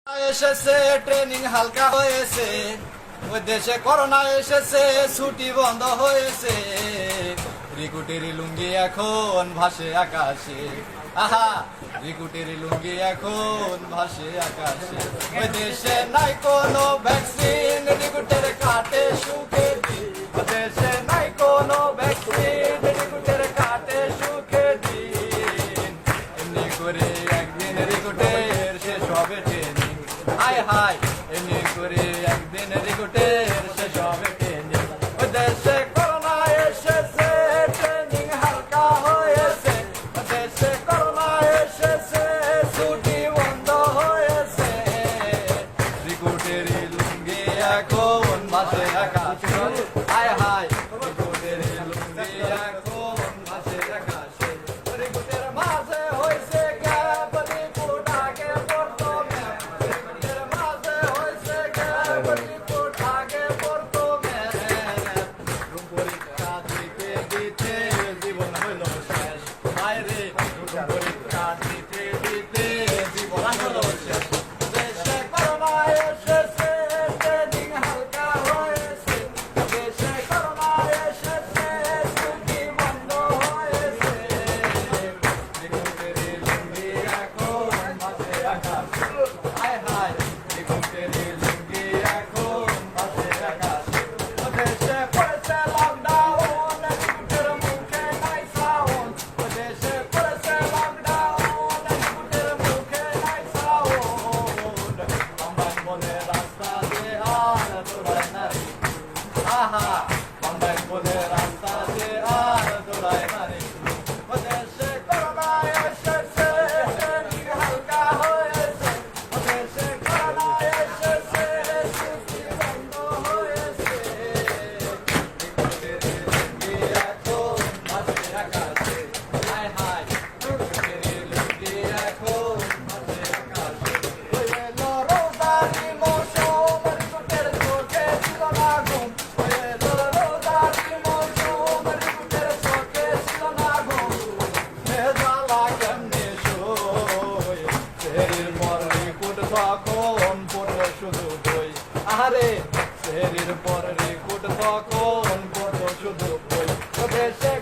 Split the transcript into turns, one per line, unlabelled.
এসেছে ট্রেনিং হালকা হয়েছে, ওই দেশে করোনা এসেছে ছুটি বন্ধ হয়েছে, রিকুটির লুঙ্গি এখন ভাসে আকাশে, আহা রিকুটির লুঙ্গি এখন ভাসে আকাশে। ওই দেশে নাই কোনো ভ্যাকসিন, রিকুটের কাটে সুখে দিন, ওই দেশে নাই কোনো ভ্যাকসিন, রিকুটের কাটে সুখে দিন। এমনি করে একদিন রিকুটের শেষ হবে ট্রেনিং, হায় হায় এমনি করে একদিন রিকুটের শেষ হবে ট্রেনিং। ওই দেশে করোনা এসেছে ট্রেনিং হালকা হয়েছে, ওই দেশে করোনা এসেছে ছুটি বন্ধ হয়েছে, রিকুটের লুঙ্গি এখন ভাসে আকাশে, হায় হায় রিকুটের লুঙ্গি এখন ভাসে আকাশে। রিকুটের মাঝে হয়েছে গ্যাপ, রিকুট আগে পড়তো ম্যাপ, রিকুটের মাঝে হয়েছে গ্যাপ, রিকুট আগে পড়তো ম্যাপ। পরীক্ষা দিতে দিতে জীবন হইল শেষ, হায় রে পরীক্ষা দিতে দিতে জীবন হইল শেষ। দেশে করোনা এসেছে ট্রেনিং হালকা হয়েছে, দেশে করোনা এসেছে ছুটি বন্ধ হয়েছে, রিকুটের লুঙ্গি এখন ভাসে আকাশে, হায় হায় রিকুটের লুঙ্গি এখন ভাসে আকাশে। ও দেশে পড়েছে লকডাউন, রিকুটের মুখে নাই সাউন্ড, ও দেশে পড়েছে লকডাউন, রিকুটের মুখে নাই সাউন্ড। বাম্বাই বলে রাস্তা দিয়ে আর দৌড়ায় না রে, আহা বাম্বাই বলে রাস্তা দিয়ে আর দৌড়ায় না রে। ও দেশে করোনা এসেছে ট্রেনিং হালকা হয়েছে, ও দেশে করোনা এসেছে ছুটি বন্ধ হয়েছে, রিকুটের লুঙ্গি এখন ভাসে আকাশে, হায় হায় রিকুটের লুঙ্গি এখন ভাসে আকাশে। ওই এলো রোজারি মৌসুম, রিকুটের চোখে ছিল না ঘুম, ওই এলো রোজারি মৌসুম, রিকুটের চোখে ছিল না ঘুম। জ্বালা কেমনে সই, সেহরির পর রিকুট তখন পড়লো শুধু বই, আরে সেহরির পর রিকুট তখন পড়লো শুধু বই। ও দেশে